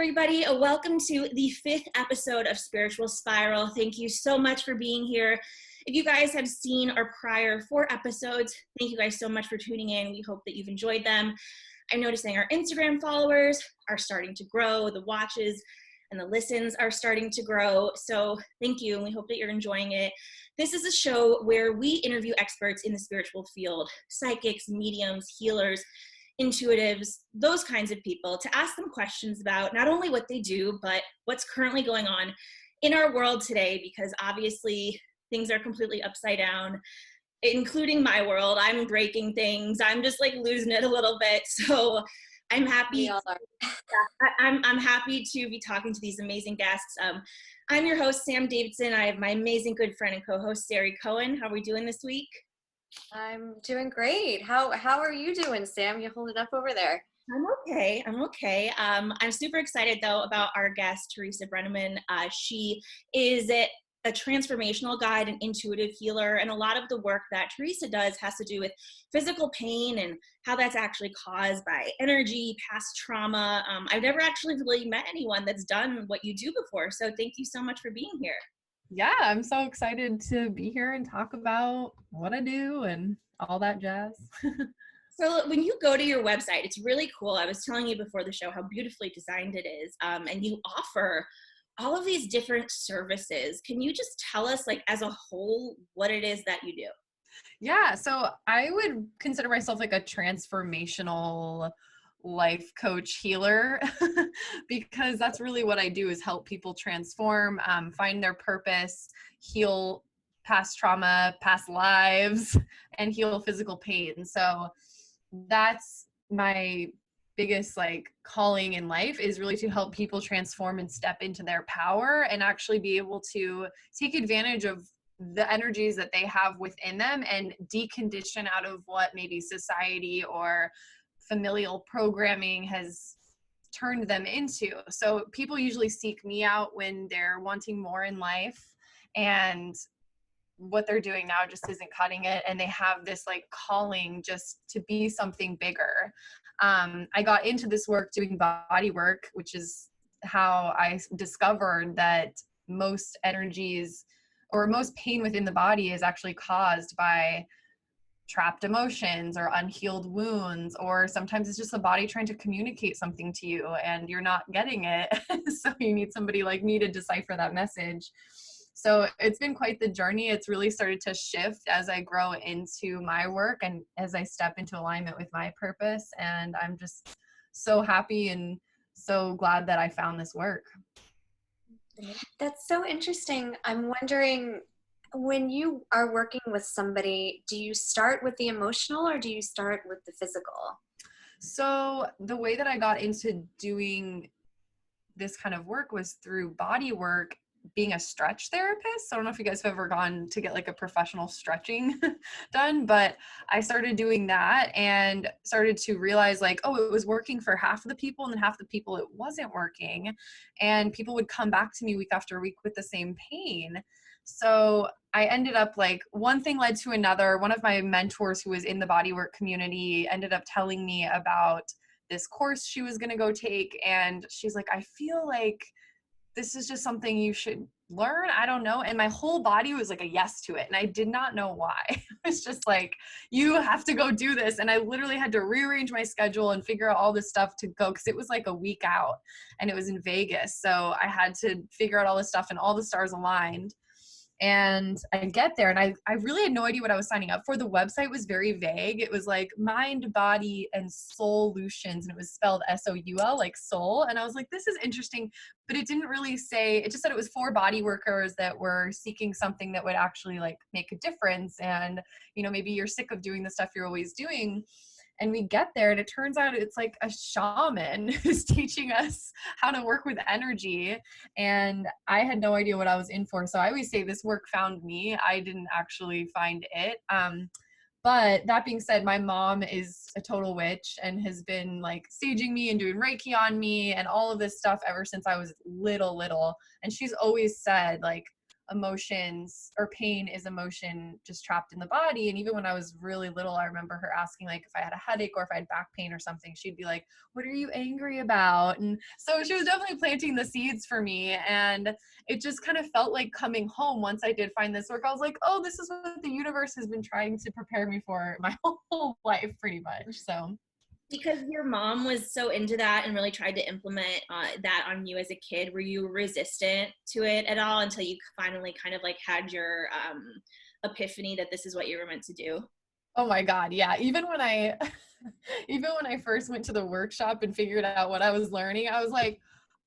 everybody. Welcome to the 5th episode of Spiritual Spiral. Thank you so much for being here. If you guys have seen our prior 4 episodes, thank you guys so much for tuning in. We hope that you've enjoyed them. I'm noticing our Instagram followers are starting to grow. The watches and the listens are starting to grow. So thank you, and we hope that you're enjoying it. This is a show where we interview experts in the spiritual field, psychics, mediums, healers, intuitives, those kinds of people, to ask them questions about not only what they do, but what's currently going on in our world today, because obviously things are completely upside down, including my world. I'm breaking things. I'm just like losing it a little bit. So I'm happy. I'm happy to be talking to these amazing guests. I'm your host, Sam Davidson. I have my amazing good friend and co-host, Sari Cohen. How are we doing this week? I'm doing great. How are you doing, Sam? You holding up over there? I'm okay. I'm super excited though about our guest, Teresa Brenneman. She is a transformational guide and intuitive healer, and a lot of the work that Teresa does has to do with physical pain and how that's actually caused by energy, past trauma. I've never actually really met anyone that's done what you do before, so thank you so much for being here. Yeah, I'm so excited to be here and talk about what I do and all that jazz. So when you go to your website, it's really cool. I was telling you before the show how beautifully designed it is, and you offer all of these different services. Can you just tell us, like, as a whole, what it is that you do? Yeah, so I would consider myself like a transformational life coach healer because that's really what I do, is help people transform, find their purpose, heal past trauma, past lives, and heal physical pain. So that's my biggest like calling in life, is really to help people transform and step into their power and actually be able to take advantage of the energies that they have within them and decondition out of what maybe society or familial programming has turned them into. So people usually seek me out when they're wanting more in life and what they're doing now just isn't cutting it, and they have this like calling just to be something bigger. I got into this work doing body work, which is how I discovered that most energies or most pain within the body is actually caused by trapped emotions or unhealed wounds, or sometimes it's just the body trying to communicate something to you and you're not getting it. So you need somebody like me to decipher that message. So it's been quite the journey. It's really started to shift as I grow into my work and as I step into alignment with my purpose. And I'm just so happy and so glad that I found this work. That's so interesting. I'm wondering, when you are working with somebody, do you start with the emotional or do you start with the physical? So the way that I got into doing this kind of work was through body work, being a stretch therapist. So I don't know if you guys have ever gone to get like a professional stretching done, but I started doing that and started to realize like, oh, it was working for half of the people and then half the people it wasn't working. And people would come back to me week after week with the same pain. So I ended up like, one thing led to another. One of my mentors who was in the bodywork community ended up telling me about this course she was going to go take. And she's like, I feel like this is just something you should learn. I don't know. And my whole body was like a yes to it. And I did not know why. It's just like, you have to go do this. And I literally had to rearrange my schedule and figure out all this stuff to go, because it was like a week out and it was in Vegas. So I had to figure out all this stuff and all the stars aligned. And I get there and I really had no idea what I was signing up for. The website was very vague. It was like mind, body, and solutions. And it was spelled S-O-U-L, like soul. And I was like, this is interesting, but it didn't really say, it just said it was for body workers that were seeking something that would actually like make a difference. And, you know, maybe you're sick of doing the stuff you're always doing. And we get there and it turns out it's like a shaman who's teaching us how to work with energy. And I had no idea what I was in for. So I always say this work found me. I didn't actually find it. But that being said, my mom is a total witch and has been like saging me and doing Reiki on me and all of this stuff ever since I was little. And she's always said like, emotions, or pain is emotion just trapped in the body. And even when I was really little, I remember her asking, like, if I had a headache or if I had back pain or something, she'd be like, what are you angry about? And so she was definitely planting the seeds for me. And it just kind of felt like coming home once I did find this work. I was like, oh, this is what the universe has been trying to prepare me for my whole life, pretty much. So because your mom was so into that and really tried to implement that on you as a kid, were you resistant to it at all until you finally kind of like had your epiphany that this is what you were meant to do? oh my God, yeah. Even when I first went to the workshop and figured out what I was learning, I was like,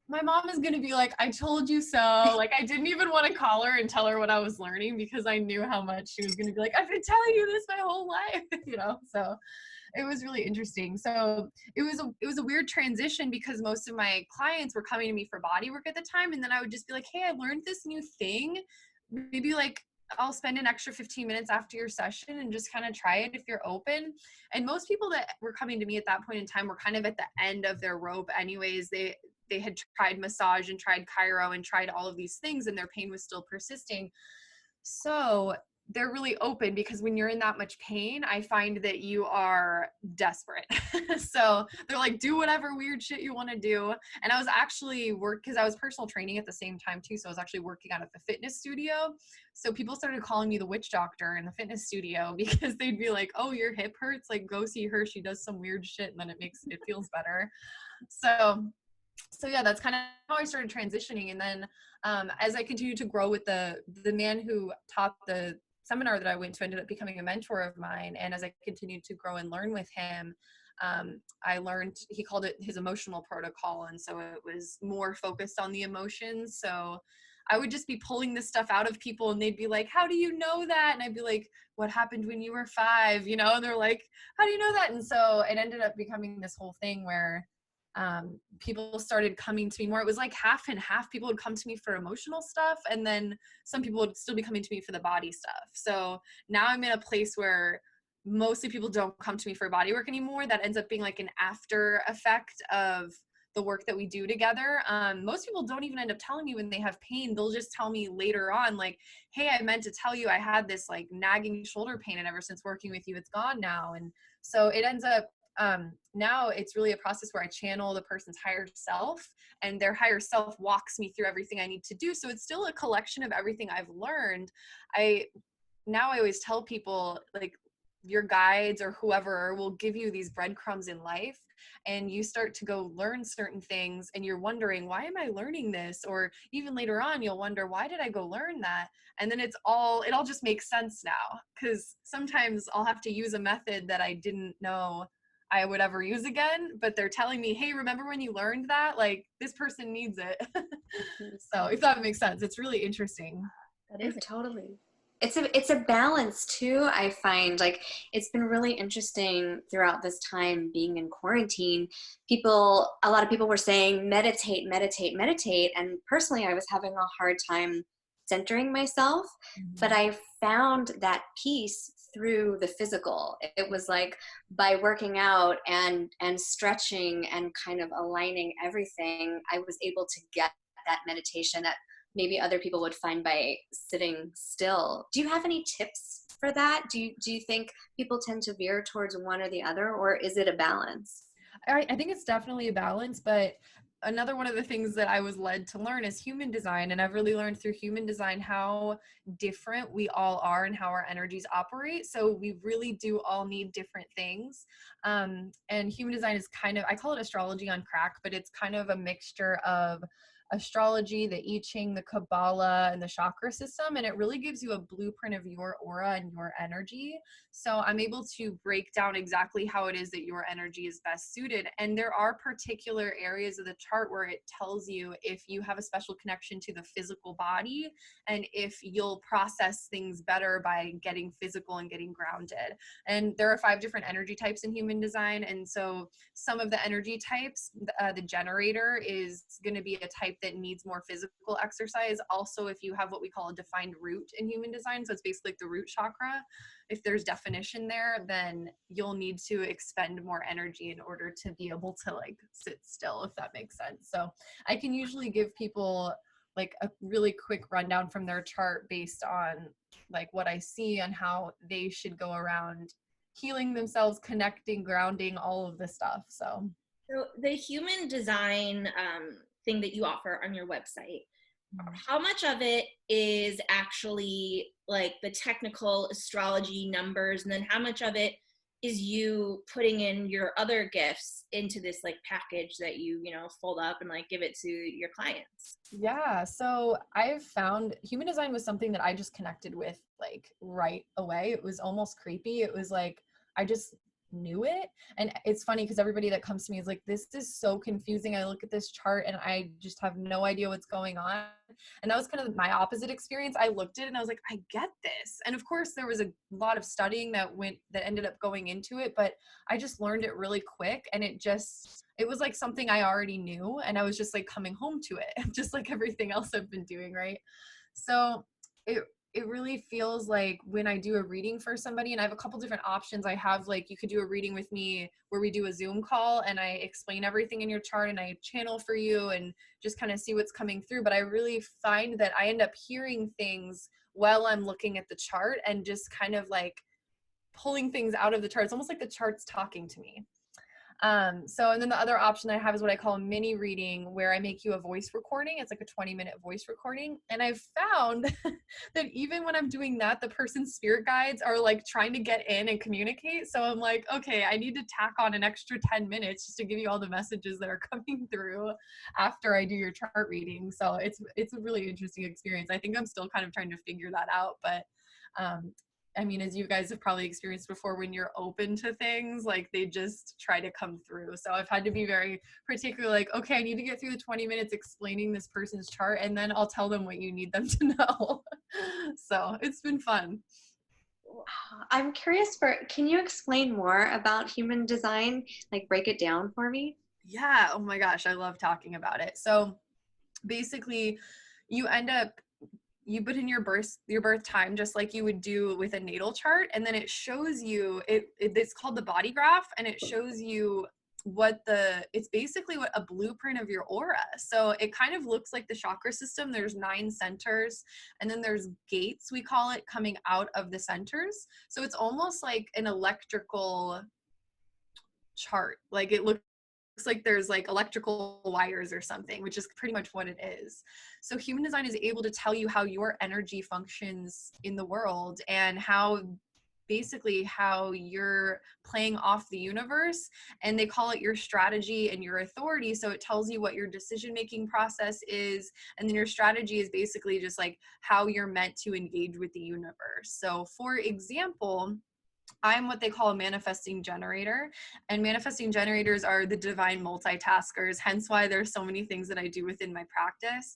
my mom is going to be like, I told you so. Like, I didn't even want to call her and tell her what I was learning because I knew how much she was going to be like, I've been telling you this my whole life, you know? So it was really interesting. So it was a weird transition because most of my clients were coming to me for body work at the time. And then I would just be like, hey, I learned this new thing. Maybe like I'll spend an extra 15 minutes after your session and just kind of try it if you're open. And most people that were coming to me at that point in time were kind of at the end of their rope anyways. They had tried massage and tried chiro and tried all of these things and their pain was still persisting. So they're really open because when you're in that much pain, I find that you are desperate. So they're like, do whatever weird shit you want to do. And I was actually because I was personal training at the same time too. So I was actually working out at the fitness studio. So people started calling me the witch doctor in the fitness studio because they'd be like, oh, your hip hurts? Like, go see her. She does some weird shit and then it feels better. So yeah, that's kind of how I started transitioning. And then as I continued to grow with the man who taught the seminar that I went to ended up becoming a mentor of mine. And as I continued to grow and learn with him, I learned, he called it his emotional protocol. And so it was more focused on the emotions. So I would just be pulling this stuff out of people and they'd be like, how do you know that? And I'd be like, what happened when you were 5? You know, and they're like, how do you know that? And so it ended up becoming this whole thing where people started coming to me more. It was like half and half. People would come to me for emotional stuff and then some people would still be coming to me for the body stuff. So now I'm in a place where mostly people don't come to me for body work anymore. That ends up being like an after effect of the work that we do together. Most people don't even end up telling me when they have pain. They'll just tell me later on, like, hey, I meant to tell you I had this like nagging shoulder pain and ever since working with you, it's gone now. And so it ends up now it's really a process where I channel the person's higher self and their higher self walks me through everything I need to do. So it's still a collection of everything I've learned. I always tell people, like, your guides or whoever will give you these breadcrumbs in life and you start to go learn certain things and you're wondering, why am I learning this? Or even later on, you'll wonder, why did I go learn that? And then it all just makes sense now, because sometimes I'll have to use a method that I didn't know I would ever use again, but they're telling me, hey, remember when you learned that? Like, this person needs it. So if that makes sense, it's really interesting. That is Totally. It's a balance too. I find, like, it's been really interesting throughout this time being in quarantine. A lot of people were saying meditate, meditate, meditate. And personally, I was having a hard time centering myself, but I found that peace through the physical. It was like by working out and stretching and kind of aligning everything, I was able to get that meditation that maybe other people would find by sitting still. Do you have any tips for that? Do you think people tend to veer towards one or the other, or is it a balance? I think it's definitely a balance, but another one of the things that I was led to learn is human design. And I've really learned through human design how different we all are and how our energies operate. So we really do all need different things. And human design is kind of, I call it astrology on crack, but it's kind of a mixture of astrology, the I Ching, the Kabbalah, and the chakra system. And it really gives you a blueprint of your aura and your energy. So I'm able to break down exactly how it is that your energy is best suited. And there are particular areas of the chart where it tells you if you have a special connection to the physical body and if you'll process things better by getting physical and getting grounded. And there are 5 different energy types in human design. And so some of the energy types, the generator is going to be a type that needs more physical exercise. Also, if you have what we call a defined root in human design, so it's basically like the root chakra, if there's definition there, then you'll need to expend more energy in order to be able to like sit still, if that makes sense. So I can usually give people like a really quick rundown from their chart based on like what I see and how they should go around healing themselves, connecting, grounding, all of this stuff. So the human design thing that you offer on your website, how much of it is actually like the technical astrology numbers, and then how much of it is you putting in your other gifts into this like package that you fold up and like give it to your clients? yeah, so I've found human design was something that I just connected with like right away. It was almost creepy. It was like I just knew it. And it's funny because everybody that comes to me is like, this is so confusing. I look at this chart and I just have no idea what's going on. And that was kind of my opposite experience. I looked at it and I was like, I get this. And of course there was a lot of studying that ended up going into it, but I just learned it really quick. And it was like something I already knew. And I was just like coming home to it, just like everything else I've been doing. Right. So it really feels like when I do a reading for somebody, and I have a couple different options. I have like, you could do a reading with me where we do a Zoom call and I explain everything in your chart and I channel for you and just kind of see what's coming through. But I really find that I end up hearing things while I'm looking at the chart and just kind of like pulling things out of the chart. It's almost like the chart's talking to me. And then the other option I have is what I call a mini reading, where I make you a voice recording. It's like a 20-minute voice recording. And I've found that even when I'm doing that, the person's spirit guides are like trying to get in and communicate. So I'm like, okay, I need to tack on an extra 10 minutes just to give you all the messages that are coming through after I do your chart reading. So it's a really interesting experience. I think I'm still kind of trying to figure that out, but, I mean, as you guys have probably experienced before, when you're open to things, like they just try to come through. So I've had to be very particular, like, okay, I need to get through the 20 minutes explaining this person's chart, and then I'll tell them what you need them to know. So it's been fun. I'm curious can you explain more about human design? Like break it down for me? Yeah. Oh my gosh. I love talking about it. So basically you put in your birth time, just like you would do with a natal chart. And then it shows you, it's called the body graph, and it shows you it's basically what a blueprint of your aura. So it kind of looks like the chakra system. There's 9 centers, and then there's gates, we call it, coming out of the centers. So it's almost like an electrical chart. Like it looks like there's like electrical wires or something, which is pretty much what it is. So human design is able to tell you how your energy functions in the world and how you're playing off the universe, and they call it your strategy and your authority. So it tells you what your decision-making process is, and then your strategy is basically just like how you're meant to engage with the universe. So for example, I'm what they call a manifesting generator, and manifesting generators are the divine multitaskers, hence why there's so many things that I do within my practice.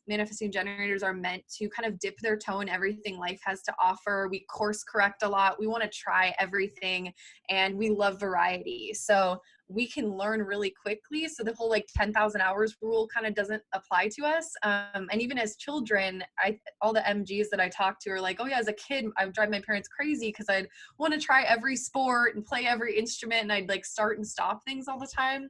Manifesting generators are meant to kind of dip their toe in everything life has to offer. We course correct a lot. We want to try everything, and we love variety. So we can learn really quickly. So the whole like 10,000 hours rule kind of doesn't apply to us. And even as children, all the MGs that I talk to are like, oh yeah, as a kid, I would drive my parents crazy because I'd want to try every sport and play every instrument, and I'd like start and stop things all the time.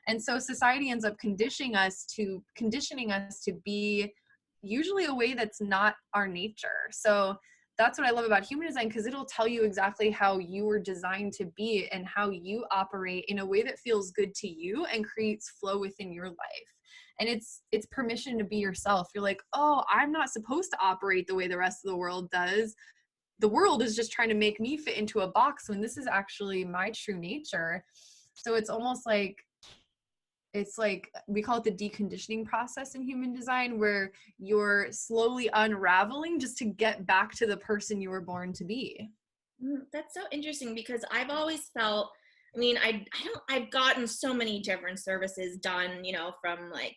And so society ends up conditioning us to be usually a way that's not our nature. So that's what I love about human design, because it'll tell you exactly how you were designed to be and how you operate in a way that feels good to you and creates flow within your life. And it's permission to be yourself. You're like, oh, I'm not supposed to operate the way the rest of the world does. The world is just trying to make me fit into a box when this is actually my true nature. So it's almost like, we call it the deconditioning process in human design, where you're slowly unraveling just to get back to the person you were born to be. That's so interesting, because I've always felt, I mean, I've gotten so many different services done, from like,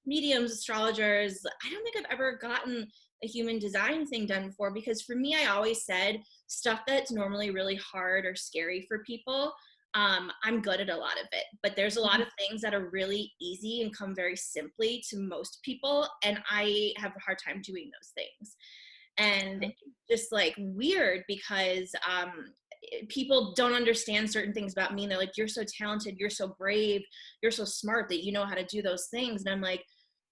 mediums, astrologers. I don't think I've ever gotten a human design thing done before, because for me, I always said stuff that's normally really hard or scary for people, I'm good at a lot of it, but there's a lot of things that are really easy and come very simply to most people, and I have a hard time doing those things. And just like weird, because people don't understand certain things about me, and they're like, you're so talented, you're so brave, you're so smart that you know how to do those things. And I'm like,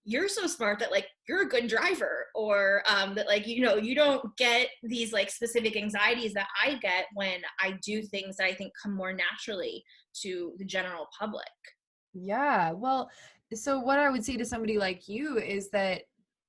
you're so smart that like you're a good driver, or that like, you know, you don't get these like specific anxieties that I get when I do things that I think come more naturally to the general public. Yeah. Well, so what I would say to somebody like you is that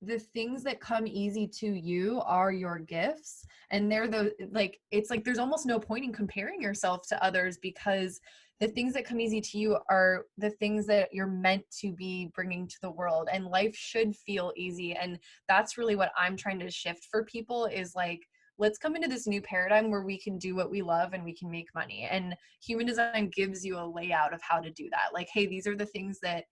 the things that come easy to you are your gifts, and they're the, like, it's like there's almost no point in comparing yourself to others, because the things that come easy to you are the things that you're meant to be bringing to the world, and life should feel easy. And that's really what I'm trying to shift for people, is like, let's come into this new paradigm where we can do what we love and we can make money. And human design gives you a layout of how to do that. Like, hey, these are the things that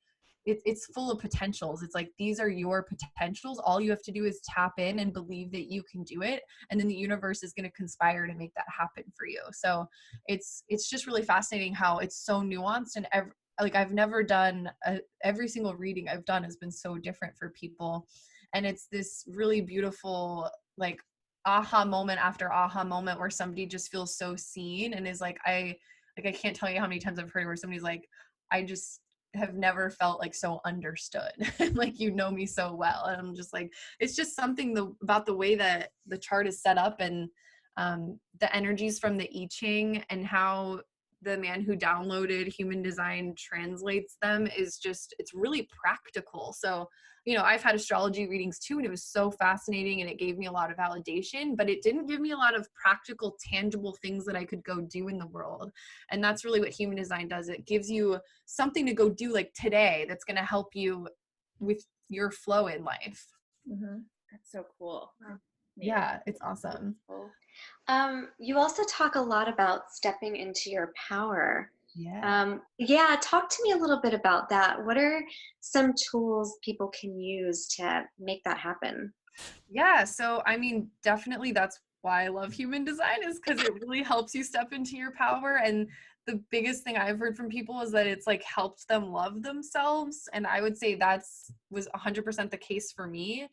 it's full of potentials. It's like, these are your potentials. All you have to do is tap in and believe that you can do it. And then the universe is going to conspire to make that happen for you. So it's just really fascinating how it's so nuanced. And like, I've never done every single reading I've done has been so different for people. And it's this really beautiful, like, aha moment after aha moment where somebody just feels so seen and is like, I can't tell you how many times I've heard where somebody's like, I just have never felt like so understood. Like, you know me so well. And I'm just like, it's just something about the way that the chart is set up, and the energies from the I Ching and how the man who downloaded human design translates them is just, it's really practical. So, you know, I've had astrology readings too, and it was so fascinating and it gave me a lot of validation, but it didn't give me a lot of practical, tangible things that I could go do in the world. And that's really what human design does. It gives you something to go do, like today, that's going to help you with your flow in life. Mm-hmm. That's so cool. Yeah, it's awesome. You also talk a lot about stepping into your power. Yeah. Yeah, talk to me a little bit about that. What are some tools people can use to make that happen? Yeah, so I mean, definitely that's why I love human design, is because it really helps you step into your power. And the biggest thing I've heard from people is that it's like helped them love themselves. And I would say was 100% the case for me.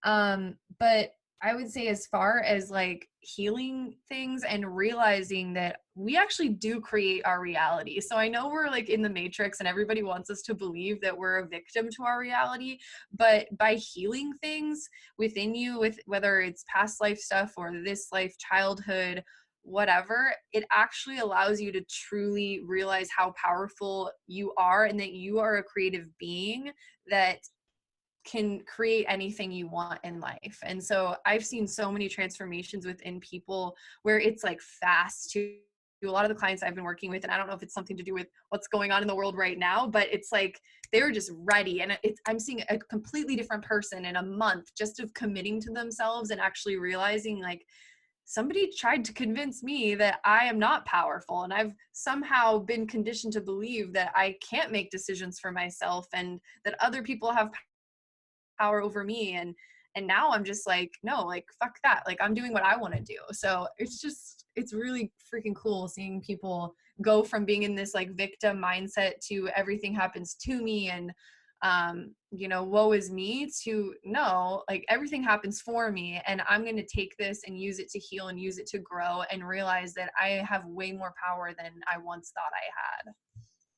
But I would say, as far as like healing things and realizing that we actually do create our reality. So I know we're like in the matrix and everybody wants us to believe that we're a victim to our reality, but by healing things within you, with whether it's past life stuff or this life, childhood, whatever, it actually allows you to truly realize how powerful you are, and that you are a creative being that can create anything you want in life. And so I've seen so many transformations within people where it's like fast to a lot of the clients I've been working with. And I don't know if it's something to do with what's going on in the world right now, but it's like they're just ready. And I'm seeing a completely different person in a month, just of committing to themselves and actually realizing, like, somebody tried to convince me that I am not powerful, and I've somehow been conditioned to believe that I can't make decisions for myself and that other people have power over me. And now I'm just like, no, like, fuck that. Like, I'm doing what I want to do. So it's really freaking cool seeing people go from being in this like victim mindset to everything happens to me and you know, woe is me, to no, like, everything happens for me, and I'm going to take this and use it to heal and use it to grow, and realize that I have way more power than I once thought I had.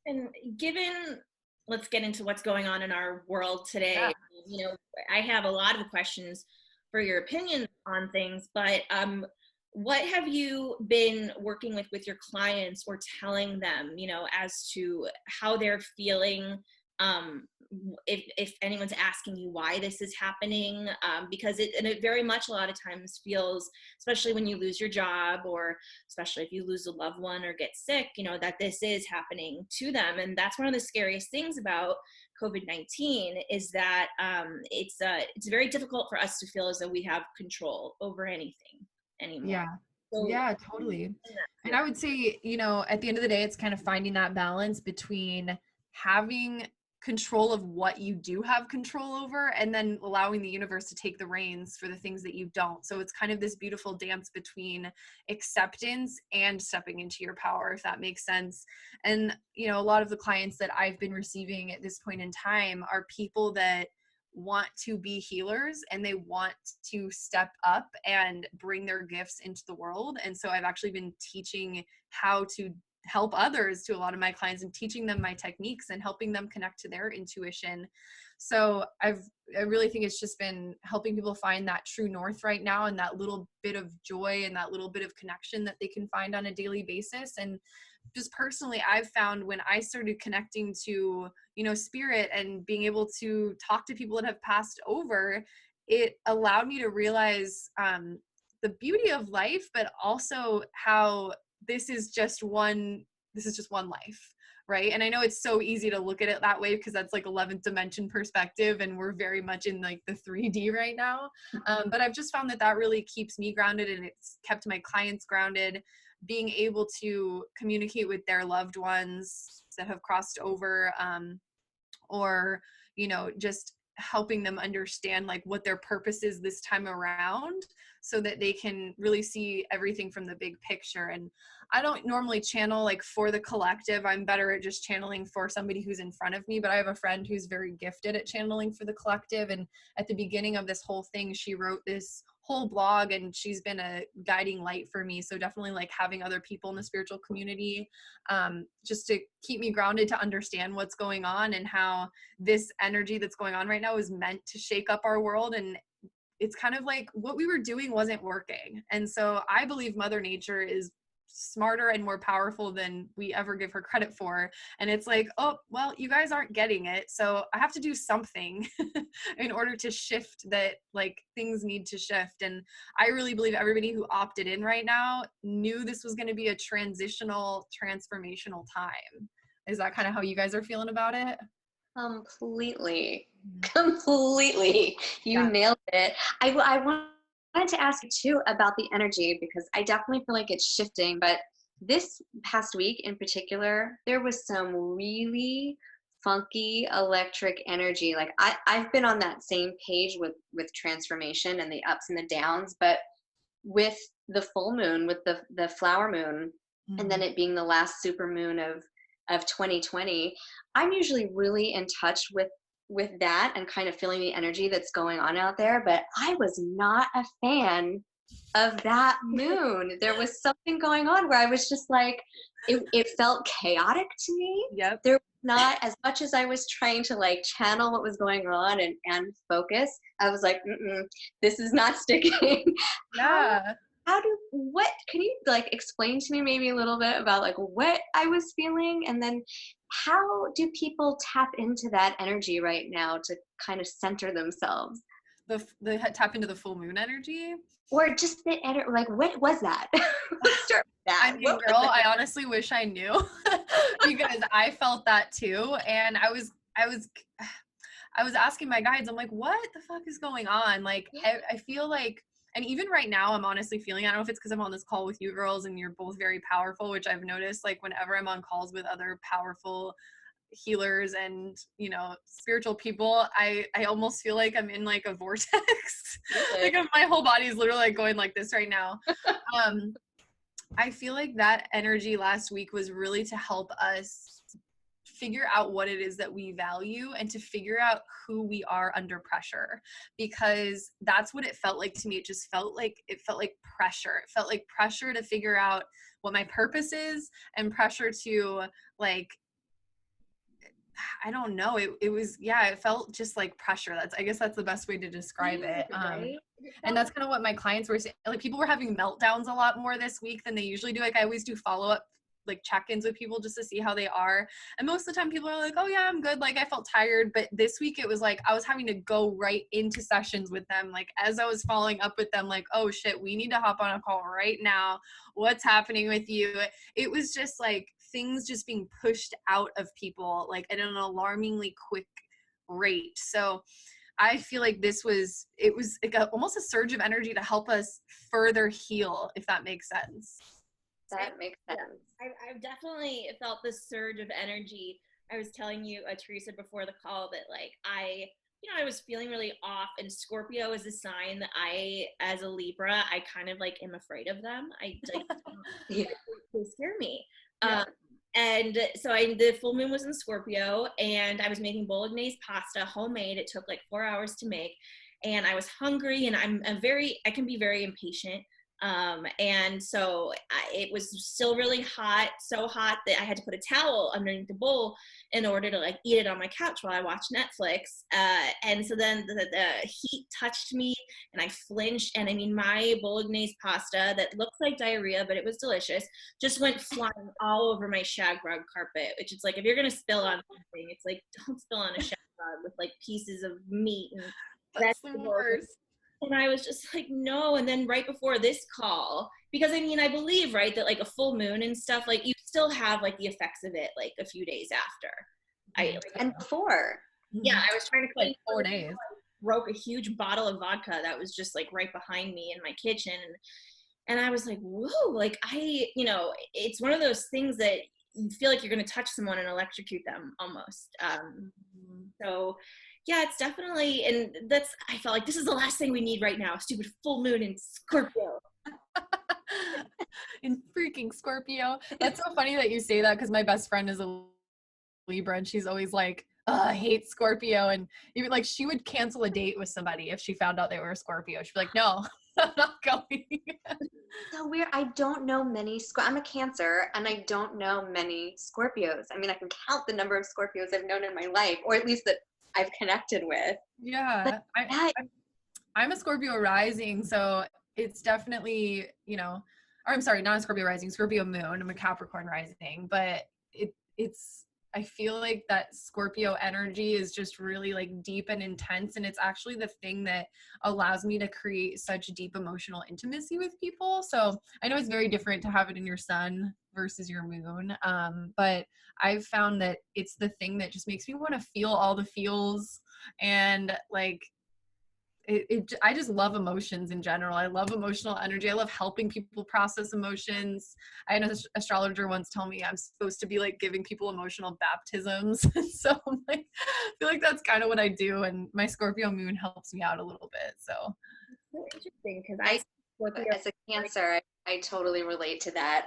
And given, let's get into what's going on in our world today. Yeah. You know, I have a lot of questions for your opinion on things, but what have you been working with your clients, or telling them, you know, as to how they're feeling? If anyone's asking you why this is happening, because it very much a lot of times feels, especially when you lose your job, or especially if you lose a loved one or get sick, you know, that this is happening to them. And that's one of the scariest things about COVID-19, is that it's very difficult for us to feel as though we have control over anything anymore. Yeah. So, Yeah, totally. And I would say, you know, at the end of the day, it's kind of finding that balance between having control of what you do have control over, and then allowing the universe to take the reins for the things that you don't. So it's kind of this beautiful dance between acceptance and stepping into your power, if that makes sense. And, you know, a lot of the clients that I've been receiving at this point in time are people that want to be healers, and they want to step up and bring their gifts into the world. And so I've actually been teaching how to help others to a lot of my clients and teaching them my techniques and helping them connect to their intuition. So I really think it's just been helping people find that true north right now, and that little bit of joy and that little bit of connection that they can find on a daily basis. And just personally, I've found when I started connecting to, you know, spirit and being able to talk to people that have passed over, it allowed me to realize the beauty of life, but also how this is just one life, right? And I know it's so easy to look at it that way because that's like 11th dimension perspective, and we're very much in like the 3D right now. But I've just found that really keeps me grounded, and it's kept my clients grounded, being able to communicate with their loved ones that have crossed over, or, you know, just helping them understand like what their purpose is this time around, so that they can really see everything from the big picture. And I don't normally channel like for the collective. I'm better at just channeling for somebody who's in front of me, but I have a friend who's very gifted at channeling for the collective. And at the beginning of this whole thing, she wrote this whole blog, and she's been a guiding light for me. So definitely like having other people in the spiritual community, just to keep me grounded, to understand what's going on and how this energy that's going on right now is meant to shake up our world. And it's kind of like what we were doing wasn't working. And so I believe Mother Nature is smarter and more powerful than we ever give her credit for. And it's like, oh, well, you guys aren't getting it, so I have to do something in order to shift that, like, things need to shift. And I really believe everybody who opted in right now knew this was going to be a transformational time. Is that kind of how you guys are feeling about it? Completely. You Yeah. nailed it. I wanted to ask you too about the energy, because I definitely feel like it's shifting, but this past week in particular, there was some really funky electric energy. Like I've been on that same page with transformation and the ups and the downs, but with the full moon, with the flower moon, and then it being the last super moon of 2020, I'm usually really in touch with that and kind of feeling the energy that's going on out there. But I was not a fan of that moon. There was something going on where I was just like, it felt chaotic to me. Yep. There was not, as much as I was trying to like channel what was going on and focus, I was like, this is not sticking. Yeah. What can you like explain to me maybe a little bit about like what I was feeling, and then how do people tap into that energy right now to kind of center themselves? The tap into the full moon energy, or just the like, what was that? Let's start with that. I mean, girl, I honestly wish I knew because I felt that too. And I was asking my guides, I'm like, what the fuck is going on? Like, I feel like, and even right now, I'm honestly feeling, I don't know if it's because I'm on this call with you girls and you're both very powerful, which I've noticed, like, whenever I'm on calls with other powerful healers and, you know, spiritual people, I almost feel like I'm in like a vortex. Like my whole body is literally like going like this right now. I feel like that energy last week was really to help us figure out what it is that we value and to figure out who we are under pressure, because that's what it felt like to me. It felt like pressure. It felt like pressure to figure out what my purpose is, and pressure to, like, I don't know. It felt just like pressure. I guess that's the best way to describe it. Right? And that's kind of what my clients were saying. Like, people were having meltdowns a lot more this week than they usually do. Like, I always do follow-up, like, check-ins with people just to see how they are. And most of the time people are like, oh yeah, I'm good. Like, I felt tired. But this week it was like, I was having to go right into sessions with them. Like, as I was following up with them, like, oh shit, we need to hop on a call right now. What's happening with you? It was just like things just being pushed out of people, like, at an alarmingly quick rate. So I feel like it was like almost a surge of energy to help us further heal, if that makes sense. That makes sense. I've definitely felt this surge of energy. I was telling you, Teresa, before the call that, like, I was feeling really off, and Scorpio is a sign that as a Libra, I kind of like am afraid of them. They scare me. Yeah. And so the full moon was in Scorpio, and I was making bolognese pasta, homemade. It took like 4 hours to make, and I was hungry, and I can be very impatient. And so it was still really hot, so hot that I had to put a towel underneath the bowl in order to like eat it on my couch while I watched Netflix. And so then the heat touched me and I flinched. And I mean, my bolognese pasta that looked like diarrhea, but it was delicious, just went flying all over my shag rug carpet, which is like, if you're going to spill on something, it's like, don't spill on a shag rug with like pieces of meat and That's the vegetables. worst. And I was just like, no. And then right before this call, because I mean, I believe, right, that like a full moon and stuff, like you still have like the effects of it like a few days after. And before. Yeah, I was trying to like 4 days. Broke a huge bottle of vodka that was just like right behind me in my kitchen. And I was like, whoa, like it's one of those things that you feel like you're going to touch someone and electrocute them almost. So yeah, it's definitely, and I felt like this is the last thing we need right now. Stupid full moon in Scorpio. In freaking Scorpio. That's so funny that you say that, because my best friend is a Libra and she's always like, I hate Scorpio. And even like she would cancel a date with somebody if she found out they were a Scorpio. She'd be like, no, I'm not going. So weird. I don't know many. I'm a Cancer, and I don't know many Scorpios. I mean, I can count the number of Scorpios I've known in my life, or at least that I've connected with. Yeah, I'm a Scorpio rising, so it's definitely, or I'm sorry, not a Scorpio rising, Scorpio moon. I'm a Capricorn rising, but it's I feel like that Scorpio energy is just really like deep and intense, and it's actually the thing that allows me to create such deep emotional intimacy with people. So I know it's very different to have it in your sun versus your moon, but I've found that it's the thing that just makes me want to feel all the feels, and like I just love emotions in general. I love emotional energy. I love helping people process emotions. I had an astrologer once tell me I'm supposed to be like giving people emotional baptisms. So I'm like, I feel like that's kind of what I do. And my Scorpio moon helps me out a little bit. So So interesting, because as a Cancer, I totally relate to that.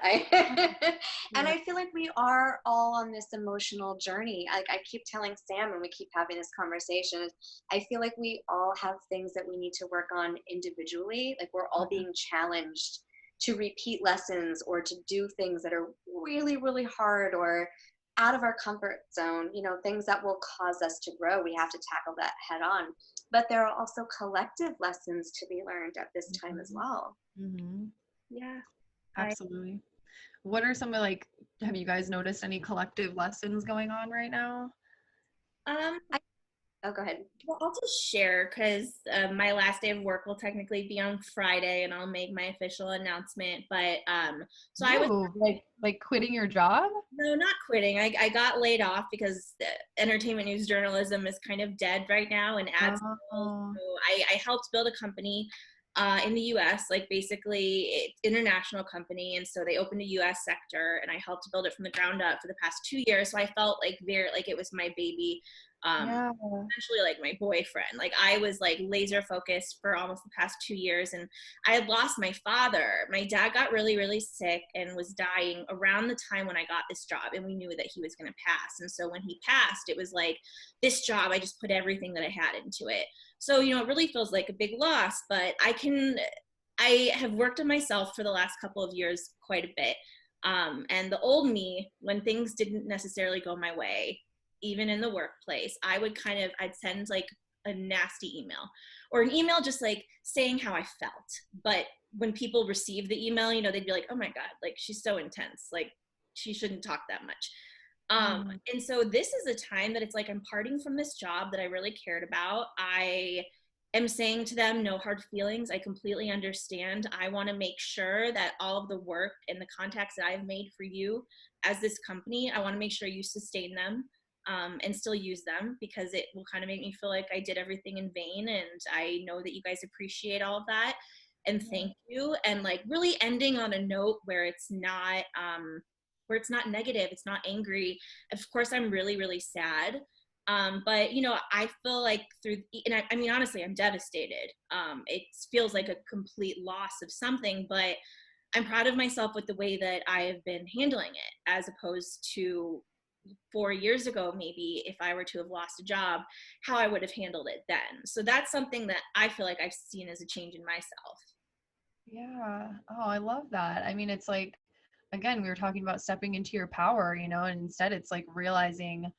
And I feel like we are all on this emotional journey. Like I keep telling Sam when we keep having this conversation, I feel like we all have things that we need to work on individually. Like we're all being challenged to repeat lessons or to do things that are really, really hard or out of our comfort zone, things that will cause us to grow. We have to tackle that head on. But there are also collective lessons to be learned at this time as well. Mm-hmm. Yeah, absolutely. What are some of have you guys noticed any collective lessons going on right now? Go ahead. Well, I'll just share, because my last day of work will technically be on Friday, and I'll make my official announcement. But so I was like quitting your job? No, not quitting. I got laid off because entertainment news journalism is kind of dead right now, and ads. So I helped build a company in the U.S., like basically it's international company, and so they opened a U.S. sector, and I helped build it from the ground up for the past 2 years. So I felt like it was my baby. Essentially like my boyfriend. Like I was like laser focused for almost the past 2 years, and I had lost my father. My dad got really, really sick and was dying around the time when I got this job, and we knew that he was going to pass. And so when he passed, it was like this job, I just put everything that I had into it. So, it really feels like a big loss, but I have worked on myself for the last couple of years quite a bit. And the old me, when things didn't necessarily go my way, even in the workplace, I'd send like a nasty email, or an email just like saying how I felt. But when people receive the email, they'd be like, oh my God, like she's so intense. Like she shouldn't talk that much. And so this is a time that it's like, I'm parting from this job that I really cared about. I am saying to them, no hard feelings. I completely understand. I want to make sure that all of the work and the contacts that I've made for you as this company, I want to make sure you sustain them. And still use them, because it will kind of make me feel like I did everything in vain. And I know that you guys appreciate all of that. And thank you. And like really ending on a note where it's not negative, it's not angry. Of course, I'm really, really sad. But I feel like I mean, honestly, I'm devastated. It feels like a complete loss of something, but I'm proud of myself with the way that I have been handling it, as opposed to 4 years ago, maybe if I were to have lost a job, how I would have handled it then. So that's something that I feel like I've seen as a change in myself. Yeah. Oh, I love that. I mean, it's like, again, we were talking about stepping into your power, you know, and instead it's like realizing,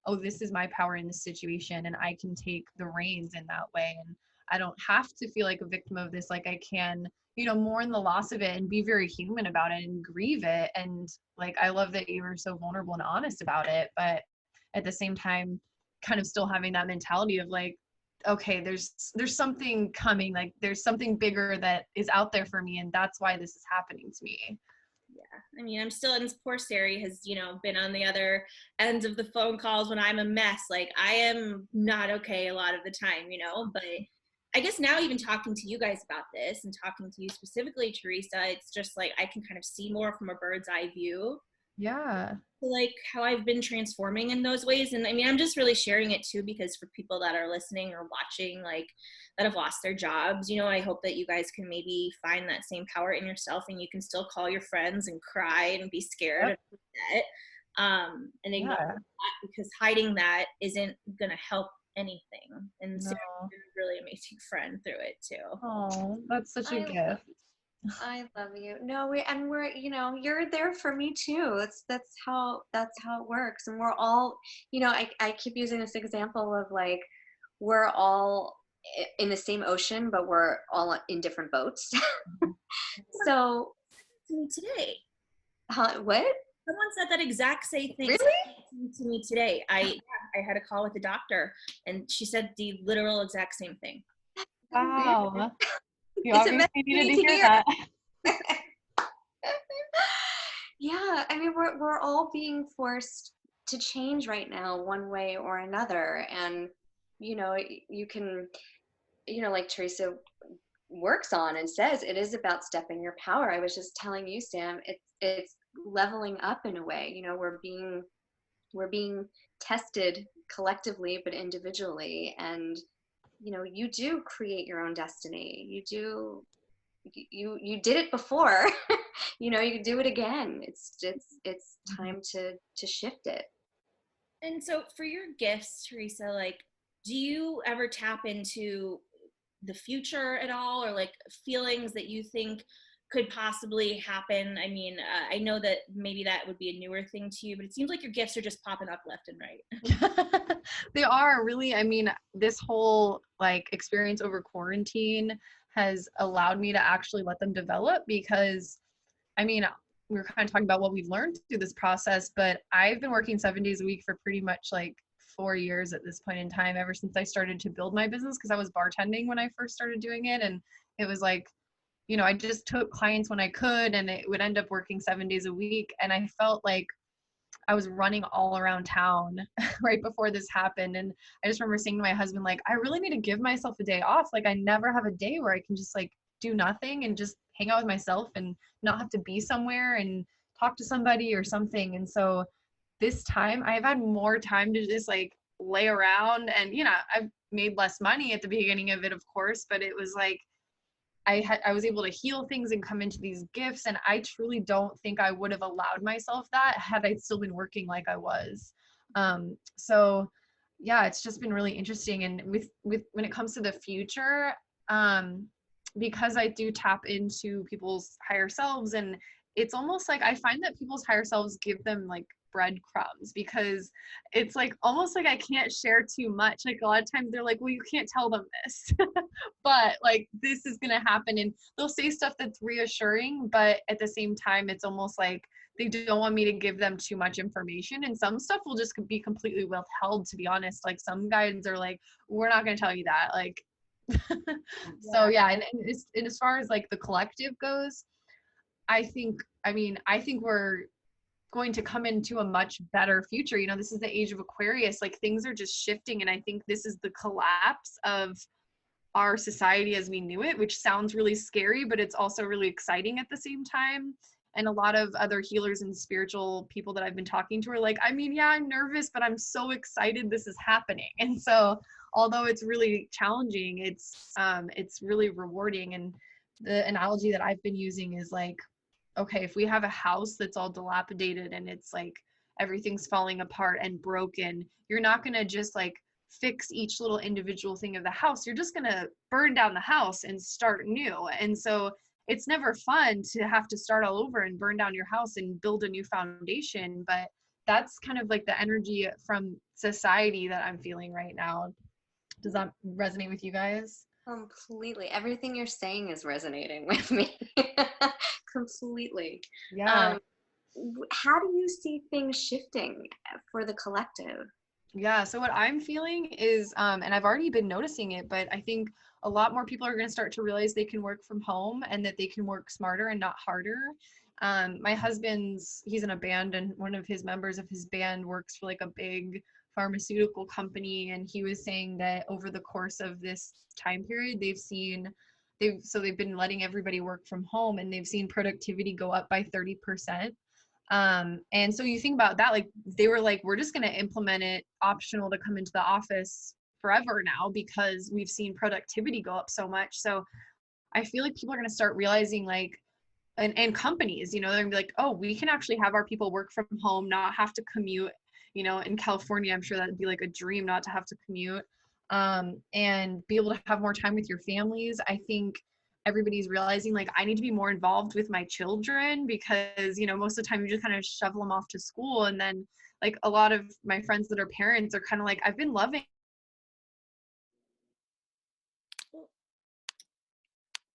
oh, this is my power in this situation and I can take the reins in that way. And I don't have to feel like a victim of this. Like I can, you know, mourn the loss of it and be very human about it and grieve it. And like, I love that you were so vulnerable and honest about it, but at the same time, kind of still having that mentality of like, okay, there's something coming, like there's something bigger that is out there for me. And that's why this is happening to me. I mean, I'm still, and poor Sari has, been on the other ends of the phone calls when I'm a mess. Like, I am not okay a lot of the time, but I guess now even talking to you guys about this and talking to you specifically, Teresa, it's just like I can kind of see more from a bird's eye view. Yeah. Like how I've been transforming in those ways. And I mean, I'm just really sharing it too, because for people that are listening or watching, like that have lost their jobs, I hope that you guys can maybe find that same power in yourself and you can still call your friends and cry and be scared Yep. and upset, and ignore that, because hiding that isn't going to help anything. And Sarah's been a really amazing friend through it too. Oh, that's such a gift. I love you. No, we're, you're there for me too. That's how it works. And we're all, I keep using this example of like, we're all in the same ocean, but we're all in different boats. So To me today. What? Someone said that exact same thing Really? to me today. I had a call with the doctor and she said the literal exact same thing. Wow. You It's obviously needed to hear that. Yeah, I mean, we're all being forced to change right now, one way or another. And, you can, like Teresa works on and says, it is about stepping your power. I was just telling you, Sam, it's leveling up in a way. We're being tested collectively, but individually. And, you do create your own destiny. You did it before. You can do it again. It's time to shift it. And so for your gifts, Teresa, like, do you ever tap into the future at all, or like feelings that you think could possibly happen? I mean, I know that maybe that would be a newer thing to you, but it seems like your gifts are just popping up left and right. They are really, I mean, this whole like experience over quarantine has allowed me to actually let them develop, because I mean, we were kind of talking about what we've learned through this process, but I've been working 7 days a week for pretty much like 4 years at this point in time, ever since I started to build my business, because I was bartending when I first started doing it. And it was like, I just took clients when I could, and it would end up working 7 days a week. And I felt like I was running all around town right before this happened. And I just remember saying to my husband, like, I really need to give myself a day off. Like, I never have a day where I can just like do nothing and just hang out with myself and not have to be somewhere and talk to somebody or something. And so this time I've had more time to just like lay around, and I've made less money at the beginning of it, of course, but it was like I was able to heal things and come into these gifts. And I truly don't think I would have allowed myself that had I still been working like I was. So yeah, it's just been really interesting. And with when it comes to the future, because I do tap into people's higher selves, and it's almost like I find that people's higher selves give them like breadcrumbs, because it's like almost like I can't share too much. Like a lot of times they're like, well, you can't tell them this, but like this is gonna happen, and they'll say stuff that's reassuring, but at the same time it's almost like they don't want me to give them too much information, and some stuff will just be completely withheld, to be honest. Like some guides are like, we're not gonna tell you that, like so yeah. And as far as like the collective goes, I think we're going to come into a much better future. This is the age of Aquarius. Like things are just shifting. And I think this is the collapse of our society as we knew it, which sounds really scary, but it's also really exciting at the same time. And a lot of other healers and spiritual people that I've been talking to are like, I mean, yeah, I'm nervous, but I'm so excited this is happening. And so although it's really challenging, it's really rewarding. And the analogy that I've been using is like, okay, if we have a house that's all dilapidated and it's like everything's falling apart and broken, you're not going to just like fix each little individual thing of the house. You're just going to burn down the house and start new. And so it's never fun to have to start all over and burn down your house and build a new foundation. But that's kind of like the energy from society that I'm feeling right now. Does that resonate with you guys? Completely. Everything you're saying is resonating with me. Completely. Yeah. How do you see things shifting for the collective? Yeah. So what I'm feeling is, and I've already been noticing it, but I think a lot more people are going to start to realize they can work from home and that they can work smarter and not harder. My he's in a band, and one of his members of his band works for like a big pharmaceutical company. And he was saying that over the course of this time period, they've been letting everybody work from home, and they've seen productivity go up by 30%. And so you think about that, like they were like, we're just going to implement it optional to come into the office forever now because we've seen productivity go up so much. So I feel like people are going to start realizing, like, and companies, they're gonna be like, oh, we can actually have our people work from home, not have to commute. In California, I'm sure that'd be like a dream not to have to commute, and be able to have more time with your families. I think everybody's realizing, like, I need to be more involved with my children because, most of the time you just kind of shovel them off to school. And then, like, a lot of my friends that are parents are kind of like, I've been loving.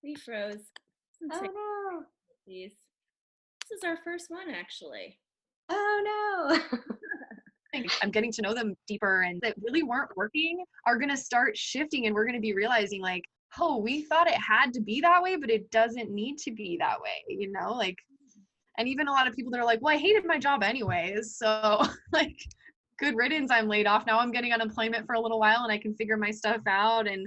We froze. Oh no. Please. This is our first one, actually. Oh no. I'm getting to know them deeper, and that really weren't working are going to start shifting, and we're going to be realizing, like, oh, we thought it had to be that way, but it doesn't need to be that way, like, and even a lot of people that are like, well, I hated my job anyways, so like, good riddance, I'm laid off now, I'm getting unemployment for a little while and I can figure my stuff out. And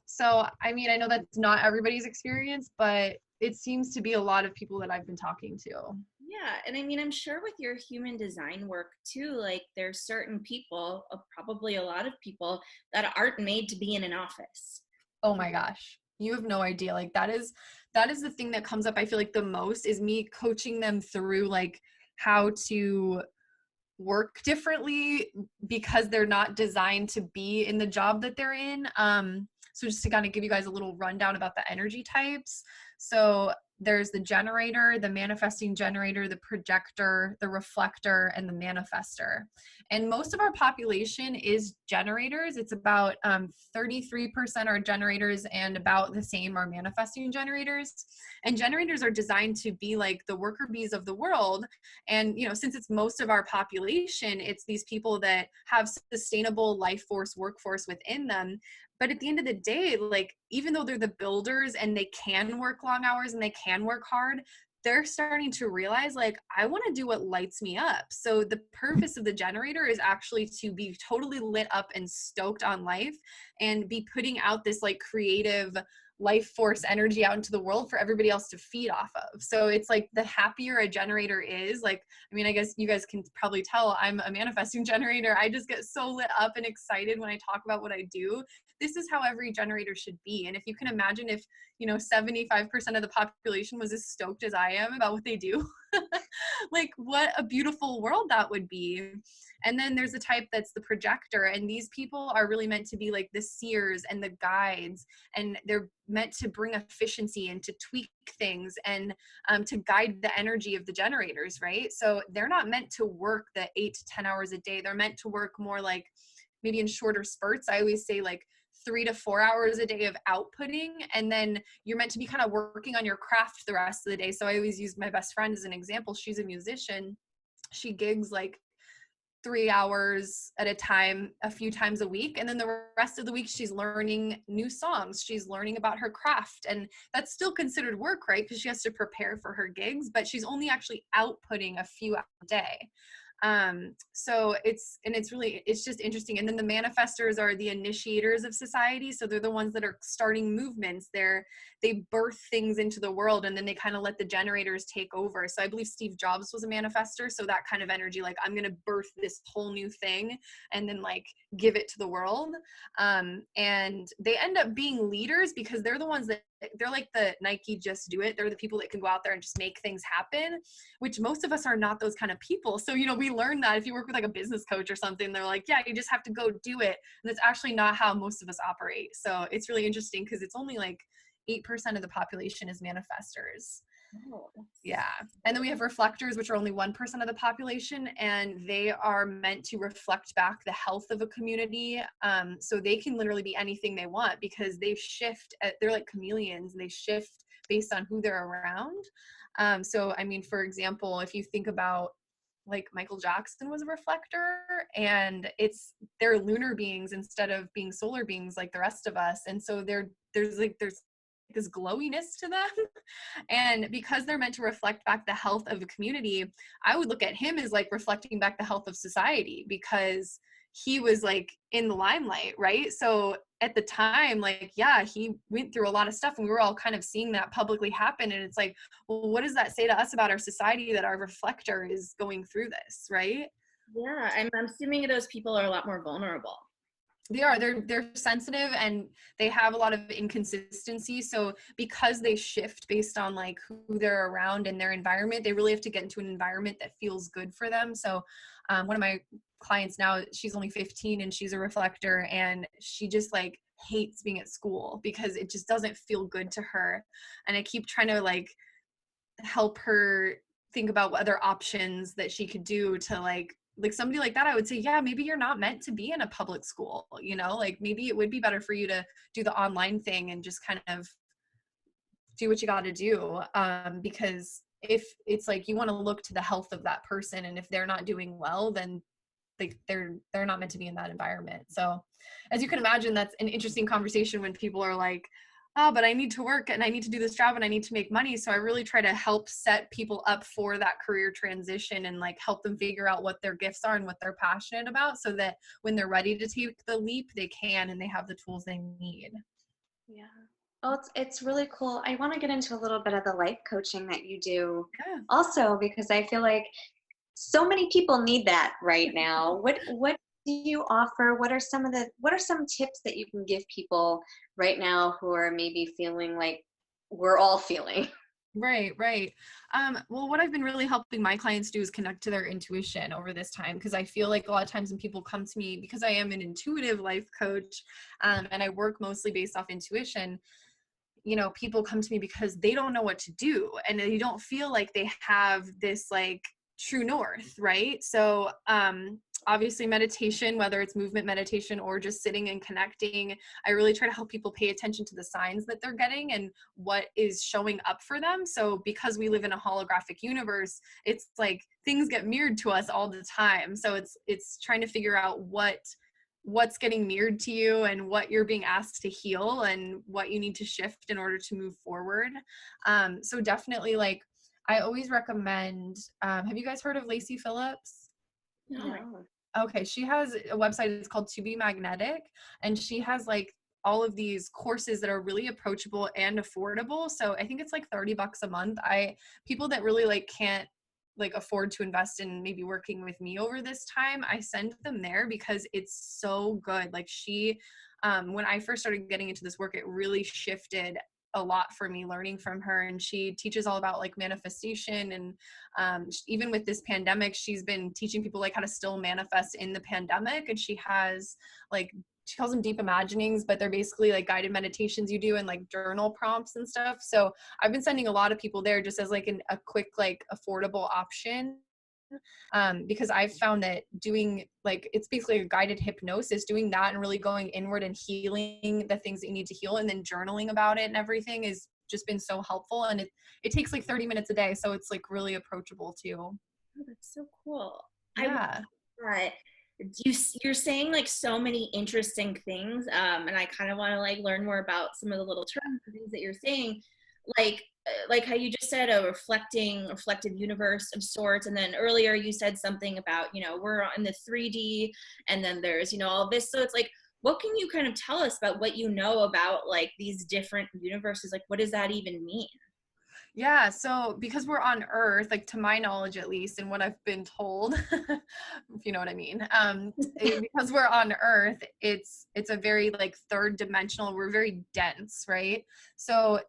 so, I mean, I know that's not everybody's experience, but it seems to be a lot of people that I've been talking to. Yeah, and I mean, I'm sure with your human design work too, like there's certain people, probably a lot of people, that aren't made to be in an office. Oh my gosh, you have no idea. Like that is the thing that comes up, I feel like, the most, is me coaching them through like how to work differently because they're not designed to be in the job that they're in. So just to kind of give you guys a little rundown about the energy types. So there's the generator, the manifesting generator, the projector, the reflector, and the manifester. And most of our population is generators. It's about 33% are generators, and about the same are manifesting generators. And generators are designed to be like the worker bees of the world. And, since it's most of our population, it's these people that have sustainable life force, workforce within them. But at the end of the day, like, even though they're the builders and they can work long hours and they can work hard, they're starting to realize, like, I want to do what lights me up. So the purpose of the generator is actually to be totally lit up and stoked on life and be putting out this like creative life force energy out into the world for everybody else to feed off of. So it's like the happier a generator is, like, I mean, I guess you guys can probably tell I'm a manifesting generator. I just get so lit up and excited when I talk about what I do. This is how every generator should be. And if you can imagine if, 75% of the population was as stoked as I am about what they do, like what a beautiful world that would be. And then there's the type that's the projector. And these people are really meant to be like the seers and the guides. And they're meant to bring efficiency and to tweak things and to guide the energy of the generators, right? So they're not meant to work the 8 to 10 hours a day. They're meant to work more like maybe in shorter spurts. I always say like 3 to 4 hours a day of outputting, and then you're meant to be kind of working on your craft the rest of the day. So I always use my best friend as an example. She's a musician. She gigs like 3 hours at a time, a few times a week. And then the rest of the week, she's learning new songs. She's learning about her craft. And that's still considered work, right? Because she has to prepare for her gigs, but she's only actually outputting a few hours a day. So it's just interesting. And then the manifestors are the initiators of society. So they're the ones that are starting movements. They birth things into the world, and then they kind of let the generators take over. So I believe Steve Jobs was a manifestor. So that kind of energy, like, I'm going to birth this whole new thing and then like give it to the world. And they end up being leaders because they're the ones that they're like the Nike just do it. They're the people that can go out there and just make things happen, which most of us are not those kind of people. So, we learn that if you work with like a business coach or something, they're like, yeah, you just have to go do it. And that's actually not how most of us operate. So it's really interesting because it's only like, 8% of the population is manifestors. Oh, Yeah. And then we have reflectors, which are only 1% of the population, and they are meant to reflect back the health of a community. So they can literally be anything they want because they shift, they're like chameleons, they shift based on who they're around. So, I mean, for example, if you think about like Michael Jackson was a reflector, and they're lunar beings instead of being solar beings like the rest of us. And so there's this glowiness to them. And because they're meant to reflect back the health of a community, I would look at him as like reflecting back the health of society, because he was like in the limelight, right? So at the time, like, yeah, he went through a lot of stuff, and we were all kind of seeing that publicly happen. And it's like, well, what does that say to us about our society that our reflector is going through this, right? Yeah, I'm assuming those people are a lot more vulnerable. They're sensitive, and they have a lot of inconsistency. So because they shift based on like who they're around and their environment, they really have to get into an environment that feels good for them. So one of my clients now, she's only 15 and she's a reflector, and she just like hates being at school because it just doesn't feel good to her. And I keep trying to like help her think about what other options that she could do to like somebody like that. I would say, yeah, maybe you're not meant to be in a public school, you know, like maybe it would be better for you to do the online thing and just kind of do what you got to do. Because if it's like, you want to look to the health of that person, and if they're not doing well, then they're not meant to be in that environment. So as you can imagine, that's an interesting conversation when people are like, oh, but I need to work and I need to do this job and I need to make money. So I really try to help set people up for that career transition and like help them figure out what their gifts are and what they're passionate about, so that when they're ready to take the leap, they can, and they have the tools they need. Yeah. Oh, it's really cool. I want to get into a little bit of the life coaching that you do also, because I feel like so many people need that right now. What do you offer? What are some tips that you can give people right now who are maybe feeling like we're all feeling? Right. Well, what I've been really helping my clients do is connect to their intuition over this time, because I feel like a lot of times when people come to me, because I am an intuitive life coach, and I work mostly based off intuition, you know, people come to me because they don't know what to do, and they don't feel like they have this like true north, right? So obviously meditation, whether it's movement meditation or just sitting and connecting, I really try to help people pay attention to the signs that they're getting and what is showing up for them. So because we live in a holographic universe, it's like things get mirrored to us all the time. So it's trying to figure out what's getting mirrored to you and what you're being asked to heal and what you need to shift in order to move forward. So definitely, like, I always recommend, have you guys heard of Lacey Phillips? No. Okay, she has a website, it's called To Be Magnetic, and she has like all of these courses that are really approachable and affordable. So I think it's like $30 a month. People that really like can't like afford to invest in maybe working with me over this time, I send them there because it's so good. Like she, when I first started getting into this work, it really shifted a lot for me learning from her. And she teaches all about like manifestation, and even with this pandemic, she's been teaching people like how to still manifest in the pandemic. And she has like, she calls them deep imaginings, but they're basically like guided meditations you do and like journal prompts and stuff. So I've been sending a lot of people there just as like a quick, like affordable option. Because I've found that doing like, it's basically a guided hypnosis, doing that and really going inward and healing the things that you need to heal, and then journaling about it and everything is just been so helpful. And it takes like 30 minutes a day. So it's like really approachable too. Oh, that's so cool. Yeah. You're saying like so many interesting things, and I kind of want to like learn more about some of the little terms and things that you're saying, like how you just said a reflective universe of sorts, and then earlier you said something about, you know, we're in the 3D, and then there's, you know, all this. So it's like, what can you kind of tell us about what you know about like these different universes? Like, what does that even mean? Yeah, so because we're on Earth, like to my knowledge at least, and what I've been told, if you know what I mean, because we're on Earth, it's a very like third dimensional, we're very dense, right? So,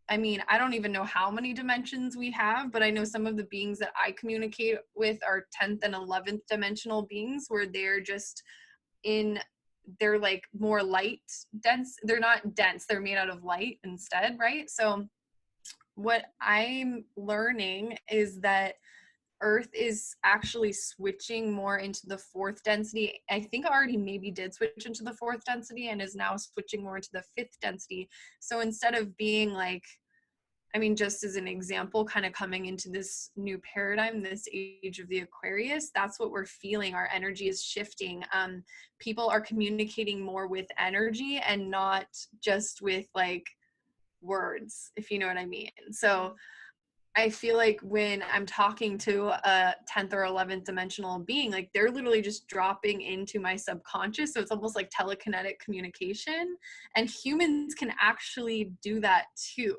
I mean, I don't even know how many dimensions we have, but I know some of the beings that I communicate with are 10th and 11th dimensional beings, where they're just in they're like more light dense. They're not dense. They're made out of light instead, right? So what I'm learning is that Earth is actually switching more into the fourth density. I think it already maybe did switch into the fourth density and is now switching more into the fifth density. So instead of being like, I mean, just as an example, kind of coming into this new paradigm, this age of the Aquarius, that's what we're feeling. Our energy is shifting. People are communicating more with energy and not just with like words, if you know what I mean. So I feel like when I'm talking to a 10th or 11th dimensional being, like they're literally just dropping into my subconscious. So it's almost like telekinetic communication, and humans can actually do that too.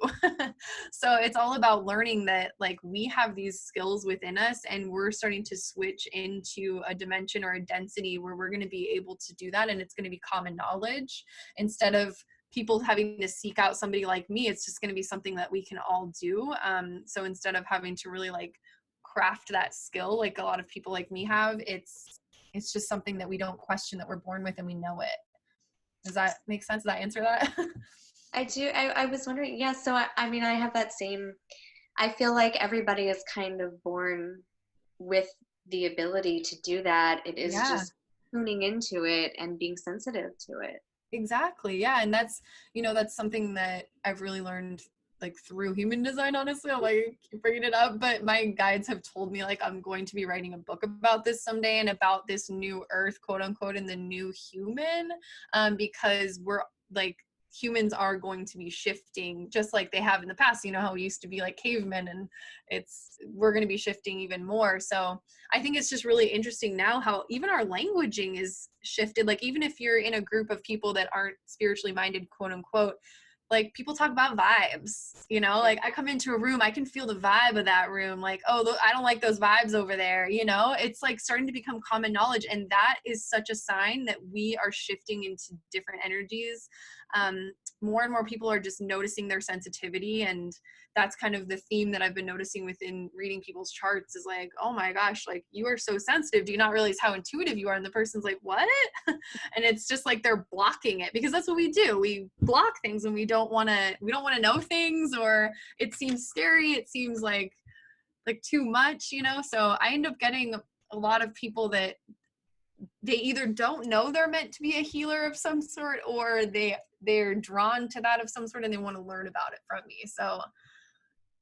So it's all about learning that like we have these skills within us, and we're starting to switch into a dimension or a density where we're going to be able to do that. And it's going to be common knowledge instead of people having to seek out somebody like me. It's just going to be something that we can all do. So instead of having to really like craft that skill, like a lot of people like me have, it's just something that we don't question, that we're born with and we know it. Does that make sense? Does that answer that? I do. I was wondering, yeah, so I mean, I have that same, I feel like everybody is kind of born with the ability to do that. It is just tuning into it and being sensitive to it. Exactly. Yeah. And that's, you know, that's something that I've really learned like through human design, honestly. I'm like keep bringing it up, but my guides have told me like I'm going to be writing a book about this someday, and about this new Earth, quote unquote, and the new human, because we're like, humans are going to be shifting just like they have in the past. You know how we used to be like cavemen, and we're going to be shifting even more. So I think it's just really interesting now how even our languaging is shifted. Like even if you're in a group of people that aren't spiritually minded, quote unquote, like people talk about vibes, you know, like I come into a room, I can feel the vibe of that room. Like, oh, I don't like those vibes over there. You know, it's like starting to become common knowledge. And that is such a sign that we are shifting into different energies. More and more people are just noticing their sensitivity. And that's kind of the theme that I've been noticing within reading people's charts is like, oh my gosh, like you are so sensitive. Do you not realize how intuitive you are? And the person's like, what? And it's just like they're blocking it, because that's what we do. We block things when we don't want to know things, or it seems scary. It seems like too much, you know? So I end up getting a lot of people that they either don't know they're meant to be a healer of some sort, or they're drawn to that of some sort and they want to learn about it from me. So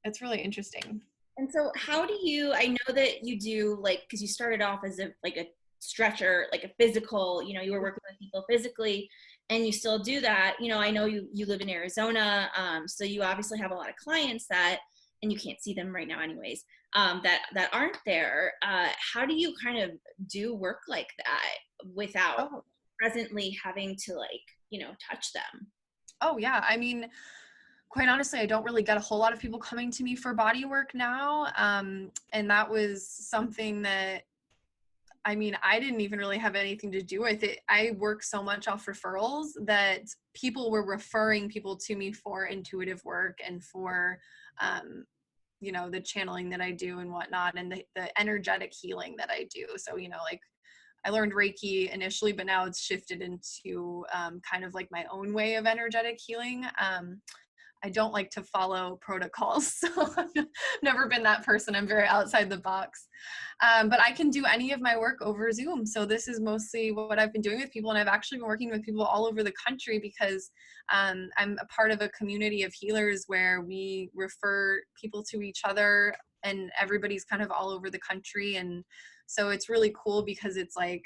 it's really interesting. And so how do you, I know that you do like, because you started off as a stretcher, like a physical, you know, you were working with people physically, and you still do that. You know, I know you live in Arizona, so you obviously have a lot of clients that, and you can't see them right now anyways, that aren't there. How do you kind of do work like that without presently having to like, you know, touch them? Oh yeah. I mean, quite honestly, I don't really get a whole lot of people coming to me for body work now. And that was something that, I mean, I didn't even really have anything to do with it. I work so much off referrals that people were referring people to me for intuitive work and for, you know, the channeling that I do and whatnot, and the energetic healing that I do. So, you know, like I learned Reiki initially, but now it's shifted into kind of like my own way of energetic healing. I don't like to follow protocols, so I've never been that person. I'm very outside the box. But I can do any of my work over Zoom. So this is mostly what I've been doing with people. And I've actually been working with people all over the country because I'm a part of a community of healers where we refer people to each other, and everybody's kind of all over the country. And so it's really cool because it's like,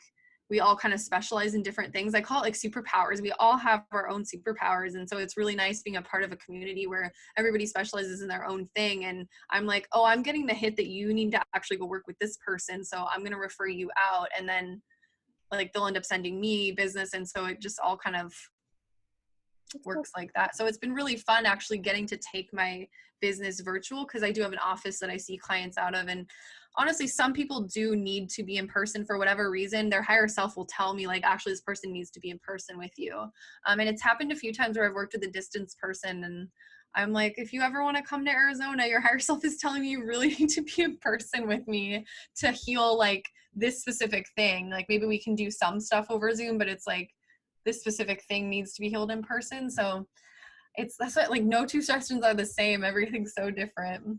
we all kind of specialize in different things. I call it like superpowers. We all have our own superpowers. And so it's really nice being a part of a community where everybody specializes in their own thing. And I'm like, oh, I'm getting the hit that you need to actually go work with this person. So I'm going to refer you out. And then like they'll end up sending me business. And so it just all kind of works like that. So it's been really fun actually getting to take my business virtual, because I do have an office that I see clients out of. And honestly, some people do need to be in person for whatever reason. Their higher self will tell me like, actually, this person needs to be in person with you. And it's happened a few times where I've worked with a distance person, and I'm like, if you ever want to come to Arizona, your higher self is telling me you really need to be in person with me to heal like this specific thing. Like maybe we can do some stuff over Zoom, but it's like, this specific thing needs to be healed in person. So that's what, like, no two sessions are the same. Everything's so different.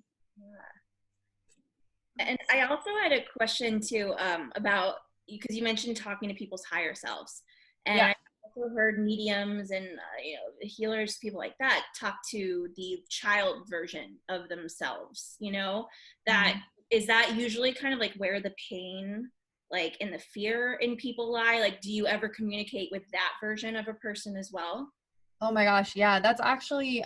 And I also had a question too, about, because you mentioned talking to people's higher selves, and Yeah. I also heard mediums and healers, people like that, talk to the child version of themselves. That is that usually kind of like where the pain, like, and the fear in people lie. Like, do you ever communicate with that version of a person as well? Oh my gosh, yeah, that's actually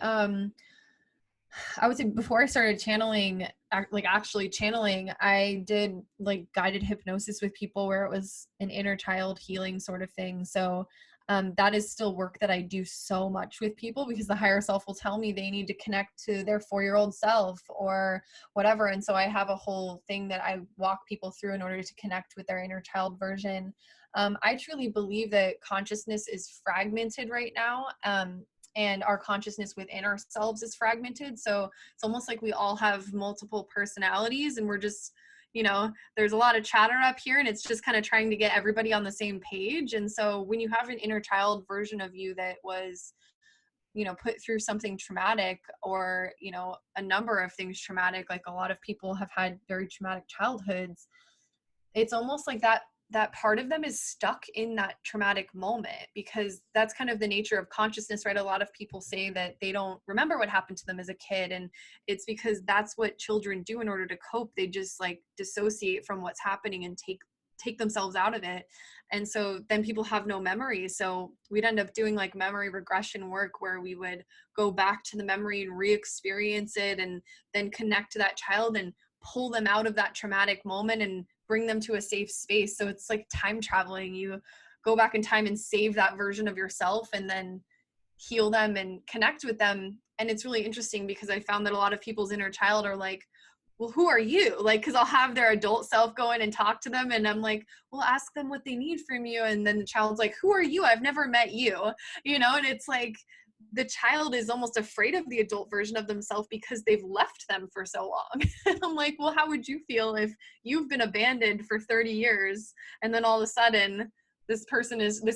I would say before I started channeling, actually channeling, I did like guided hypnosis with people where it was an inner child healing sort of thing. So that is still work that I do so much with people, because the higher self will tell me they need to connect to their 4-year-old self or whatever. And so I have a whole thing that I walk people through in order to connect with their inner child version. I truly believe that consciousness is fragmented right now. And our consciousness within ourselves is fragmented. So it's almost like we all have multiple personalities, and we're just, there's a lot of chatter up here, and it's just kind of trying to get everybody on the same page. And so when you have an inner child version of you that was, put through something traumatic, or, a number of things traumatic, like a lot of people have had very traumatic childhoods, it's almost like that part of them is stuck in that traumatic moment, because that's kind of the nature of consciousness, right? A lot of people say that they don't remember what happened to them as a kid, and it's because that's what children do in order to cope. They just like dissociate from what's happening and take themselves out of it. And so then people have no memory. So we'd end up doing like memory regression work, where we would go back to the memory and re-experience it, and then connect to that child and pull them out of that traumatic moment and bring them to a safe space. So it's like time traveling. You go back in time and save that version of yourself, and then heal them and connect with them. And it's really interesting, because I found that a lot of people's inner child are like, well, who are you? Like, because I'll have their adult self go in and talk to them, and I'm like, well, ask them what they need from you. And then the child's like, who are you? I've never met you, and it's like, the child is almost afraid of the adult version of themselves because they've left them for so long. And I'm like, well, how would you feel if you've been abandoned for 30 years and then all of a sudden this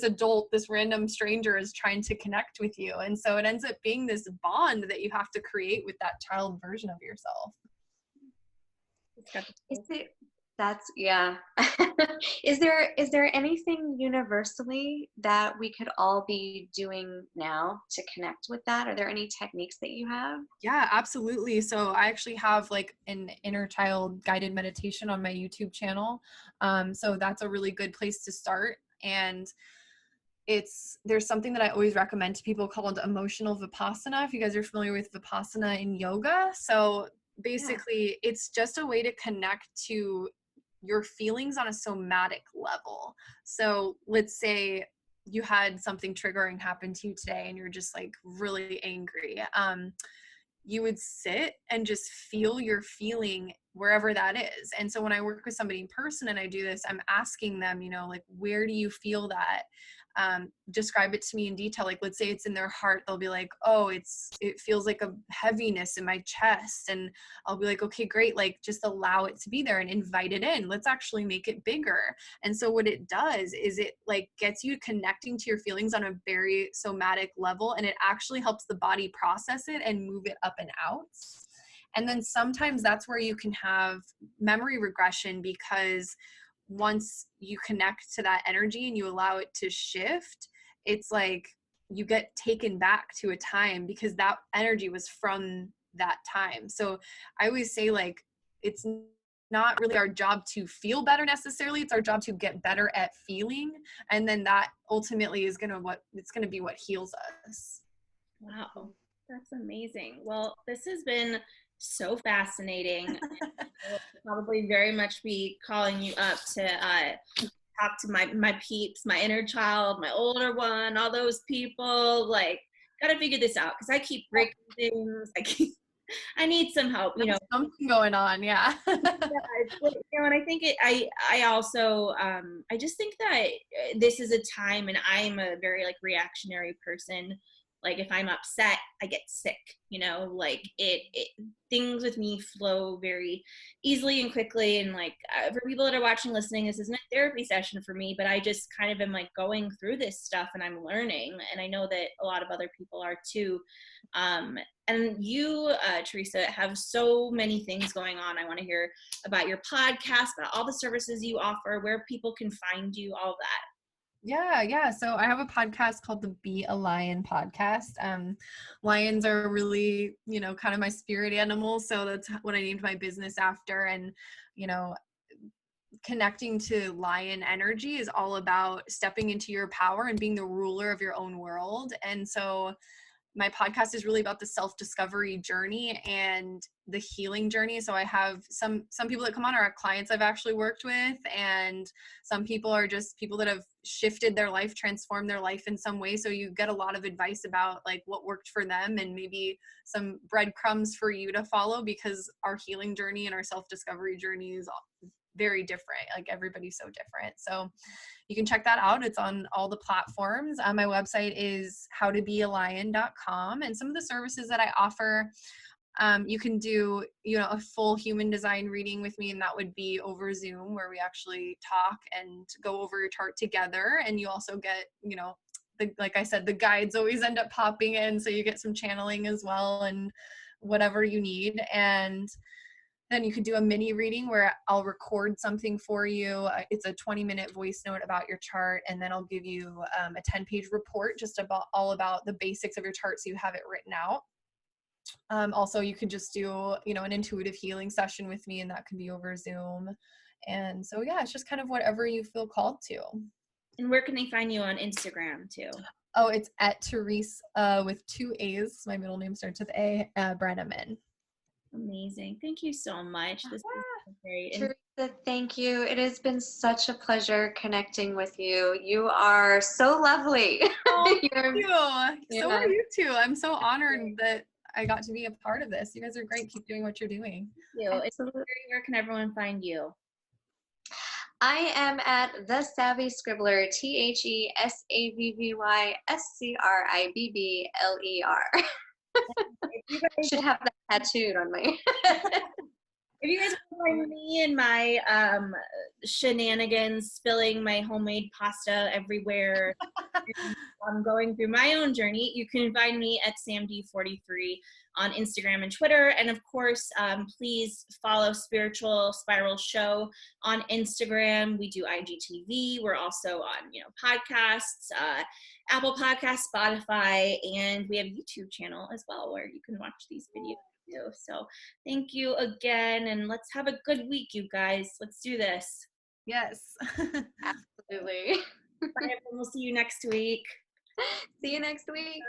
adult, this random stranger is trying to connect with you? And so it ends up being this bond that you have to create with that child version of yourself. Is there anything universally that we could all be doing now to connect with that? Are there any techniques that you have? Yeah, absolutely. So I actually have like an inner child guided meditation on my YouTube channel. So that's a really good place to start. And there's something that I always recommend to people called emotional vipassana, if you guys are familiar with vipassana in yoga. So basically, it's just a way to connect to your feelings on a somatic level. So let's say you had something triggering happen to you today and you're just like really angry. You would sit and just feel your feeling wherever that is. And so when I work with somebody in person and I do this, I'm asking them, like, where do you feel that? Describe it to me in detail. Like, let's say it's in their heart. They'll be like, oh, it feels like a heaviness in my chest. And I'll be like, okay, great. Like, just allow it to be there and invite it in. Let's actually make it bigger. And so what it does is it like gets you connecting to your feelings on a very somatic level. And it actually helps the body process it and move it up and out. And then sometimes that's where you can have memory regression, because once you connect to that energy and you allow it to shift, it's like you get taken back to a time because that energy was from that time. So I always say, like, it's not really our job to feel better necessarily. It's our job to get better at feeling. And then that ultimately is going to be what heals us. Wow. That's amazing. Well, this has been so fascinating. I'll probably very much be calling you up to talk to my peeps, my inner child, my older one, all those people. Like, gotta figure this out, because I keep breaking things. I need some help. There's something going on, yeah. And I think I also I just think that this is a time, and I'm a very like reactionary person. Like if I'm upset, I get sick, you know, like things with me flow very easily and quickly. And like for people that are watching, listening, this isn't a therapy session for me, but I just kind of am like going through this stuff and I'm learning. And I know that a lot of other people are too. And you, Teresa, have so many things going on. I want to hear about your podcast, about all the services you offer, where people can find you, all that. Yeah. So I have a podcast called the Be a Lion podcast. Lions are really, kind of my spirit animal. So that's what I named my business after. And, connecting to lion energy is all about stepping into your power and being the ruler of your own world. And so my podcast is really about the self-discovery journey and the healing journey. So I have some people that come on are clients I've actually worked with, and some people are just people that have shifted their life, transformed their life in some way. So you get a lot of advice about like what worked for them and maybe some breadcrumbs for you to follow, because our healing journey and our self-discovery journey is very different. Like everybody's so different. So you can check that out. It's on all the platforms. My website is howtobealion.com. And some of the services that I offer, you can do, a full human design reading with me, and that would be over Zoom, where we actually talk and go over your chart together. And you also get, like I said, the guides always end up popping in, so you get some channeling as well and whatever you need. And then you could do a mini reading where I'll record something for you. It's a 20-minute voice note about your chart, and then I'll give you a 10-page report just all about the basics of your chart, so you have it written out. Also, you could just do, an intuitive healing session with me, and that could be over Zoom. And so, yeah, it's just kind of whatever you feel called to. And where can they find you on Instagram too? Oh, it's at Teresa with 2 A's. My middle name starts with A, Brenneman. Amazing. Thank you so much. This is great. Teresa, thank you. It has been such a pleasure connecting with you. You are so lovely. Oh, thank you. So are you too. I'm so honored that I got to be a part of this. You guys are great. Keep doing what you're doing. Where can everyone find you? I am at The Savvy Scribbler, TheSavvyScribbler. I should have that tattooed on me. If you guys want to find me and my shenanigans, spilling my homemade pasta everywhere, I'm going through my own journey, you can find me at SamD43 on Instagram and Twitter. And of course, please follow Spiritual Spiral Show on Instagram. We do IGTV. We're also on, podcasts, Apple Podcasts, Spotify, and we have a YouTube channel as well where you can watch these videos too. So thank you again, and let's have a good week, you guys. Let's do this. Yes. Absolutely. Bye, everyone. We'll see you next week. See you next week.